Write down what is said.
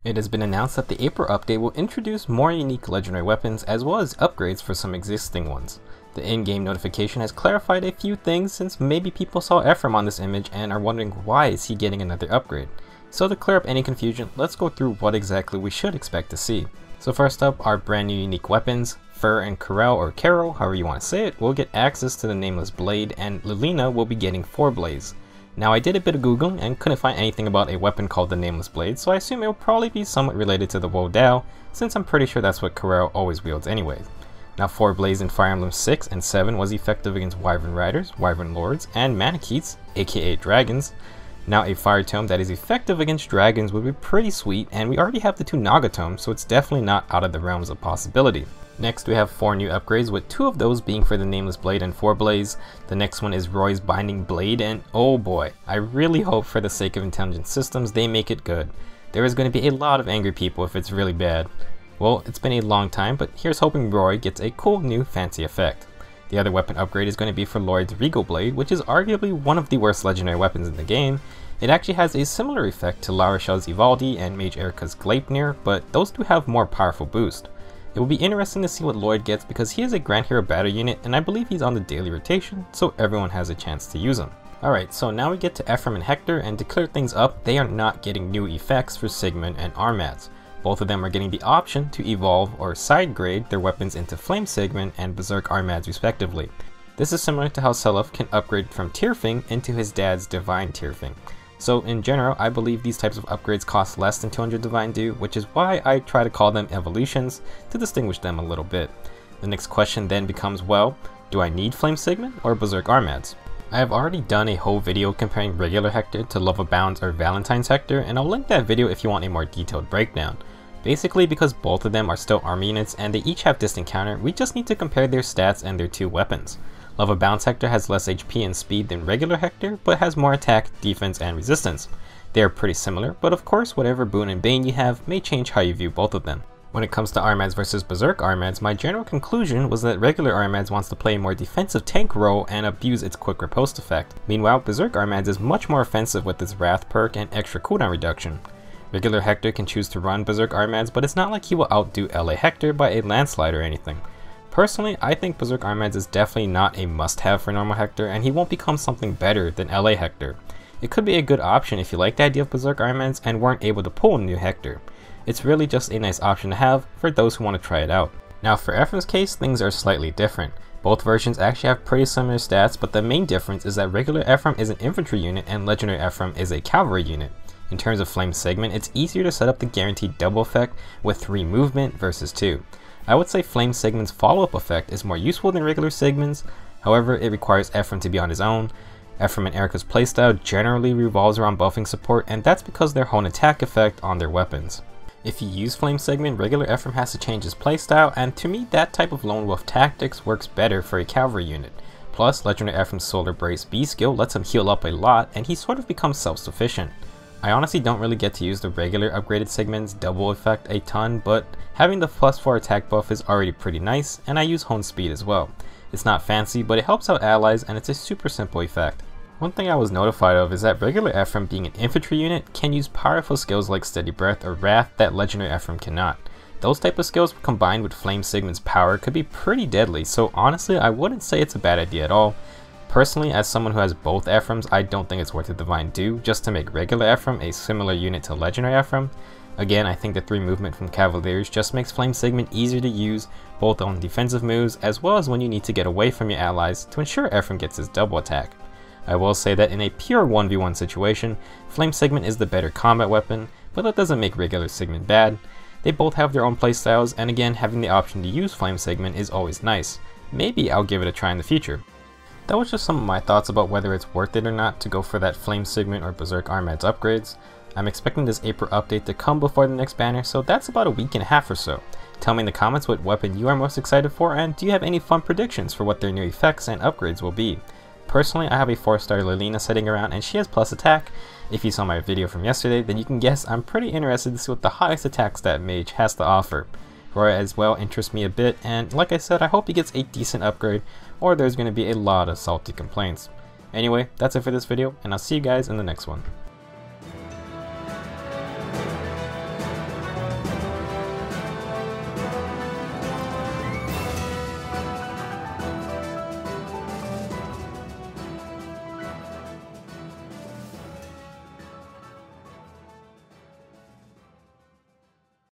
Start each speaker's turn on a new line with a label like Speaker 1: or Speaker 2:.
Speaker 1: It has been announced that the April update will introduce more unique legendary weapons as well as upgrades for some existing ones. The in-game notification has clarified a few things since maybe people saw Ephraim on this image and are wondering why is he getting another upgrade. So to clear up any confusion, let's go through what exactly we should expect to see. So first up are brand new unique weapons. Fur and Corel or Caro, however you want to say it, will get access to the Nameless Blade, and Lilina will be getting 4 Blaze. Now I did a bit of googling and couldn't find anything about a weapon called the Nameless Blade, so I assume it will probably be somewhat related to the Wo Dao, since I'm pretty sure that's what Corel always wields anyways. Now 4 Blaze in Fire Emblem 6 and 7 was effective against Wyvern Riders, Wyvern Lords, and Manikeets, aka Dragons. Now a Fire Tome that is effective against dragons would be pretty sweet, and we already have the 2 Naga Tomes, so it's definitely not out of the realms of possibility. Next we have 4 new upgrades, with 2 of those being for the Nameless Blade and 4 Blaze. The next one is Roy's Binding Blade, and oh boy, I really hope for the sake of intelligent systems they make it good. There is going to be a lot of angry people if it's really bad. Well, it's been a long time, but here's hoping Roy gets a cool new fancy effect. The other weapon upgrade is going to be for Lloyd's Regal Blade, which is arguably one of the worst legendary weapons in the game. It actually has a similar effect to La Rochelle's Ivaldi and Mage Erica's Gleipnir, but those do have more powerful boost. It will be interesting to see what Lloyd gets because he is a Grand Hero battle unit and I believe he's on the daily rotation, so everyone has a chance to use him. Alright, so now we get to Ephraim and Hector, and to clear things up, they are not getting new effects for Siegmund and Armads. Both of them are getting the option to evolve or side grade their weapons into Flame Siegmund and Berserk Armads respectively. This is similar to how Selef can upgrade from Tyrfing into his dad's Divine Tyrfing. So in general, I believe these types of upgrades cost less than 200 Divine Due, which is why I try to call them evolutions to distinguish them a little bit. The next question then becomes, well, do I need Flame Siegmund or Berserk Armads? I have already done a whole video comparing regular Hector to Love Abounds or Valentine's Hector, and I'll link that video if you want a more detailed breakdown. Basically, because both of them are still army units and they each have distant counter, we just need to compare their stats and their 2 weapons. Love Abounds Hector has less HP and speed than regular Hector, but has more attack, defense, and resistance. They are pretty similar, but of course whatever boon and bane you have may change how you view both of them. When it comes to Armads versus Berserk Armads, my general conclusion was that regular Armads wants to play a more defensive tank role and abuse its quick riposte effect. Meanwhile, Berserk Armads is much more offensive with its Wrath perk and extra cooldown reduction. Regular Hector can choose to run Berserk Armads, but it's not like he will outdo LA Hector by a landslide or anything. Personally, I think Berserk Armads is definitely not a must-have for normal Hector, and he won't become something better than LA Hector. It could be a good option if you like the idea of Berserk Armads and weren't able to pull a new Hector. It's really just a nice option to have for those who want to try it out. Now for Ephraim's case, things are slightly different. Both versions actually have pretty similar stats, but the main difference is that regular Ephraim is an infantry unit and legendary Ephraim is a cavalry unit. In terms of Flame Siegmund, it's easier to set up the guaranteed double effect with 3 movement versus 2. I would say Flame Siegmund's follow-up effect is more useful than regular Siegmund's, however it requires Ephraim to be on his own. Ephraim and Erica's playstyle generally revolves around buffing support, and that's because their own attack effect on their weapons. If you use Flame Siegmund, regular Ephraim has to change his playstyle, and to me that type of lone wolf tactics works better for a cavalry unit. Plus, legendary Ephraim's Solar Brace B skill lets him heal up a lot, and he sort of becomes self-sufficient. I honestly don't really get to use the regular upgraded Siegmund's double effect a ton, but having the +4 attack buff is already pretty nice, and I use Hone Speed as well. It's not fancy, but it helps out allies and it's a super simple effect. One thing I was notified of is that regular Ephraim, being an infantry unit, can use powerful skills like Steady Breath or Wrath that legendary Ephraim cannot. Those type of skills combined with Flame Siegmund's power could be pretty deadly, so honestly I wouldn't say it's a bad idea at all. Personally, as someone who has both Ephraims, I don't think it's worth a Divine Due just to make regular Ephraim a similar unit to legendary Ephraim. Again, I think the 3 movement from Cavaliers just makes Flame Siegmund easier to use both on defensive moves as well as when you need to get away from your allies to ensure Ephraim gets his double attack. I will say that in a pure 1v1 situation, Flame Siegmund is the better combat weapon, but that doesn't make regular Siegmund bad. They both have their own playstyles, and again, having the option to use Flame Siegmund is always nice. Maybe I'll give it a try in the future. That was just some of my thoughts about whether it's worth it or not to go for that Flame Siegmund or Berserk Armads upgrades. I'm expecting this April update to come before the next banner, so that's about a week and a half or so. Tell me in the comments what weapon you are most excited for, and do you have any fun predictions for what their new effects and upgrades will be? Personally, I have a 4-star Lilina sitting around and she has plus attack. If you saw my video from yesterday, then you can guess I'm pretty interested to see what the highest attack stat mage has to offer. Roy as well interests me a bit, and like I said, I hope he gets a decent upgrade or there's going to be a lot of salty complaints. Anyway, that's it for this video, and I'll see you guys in the next one.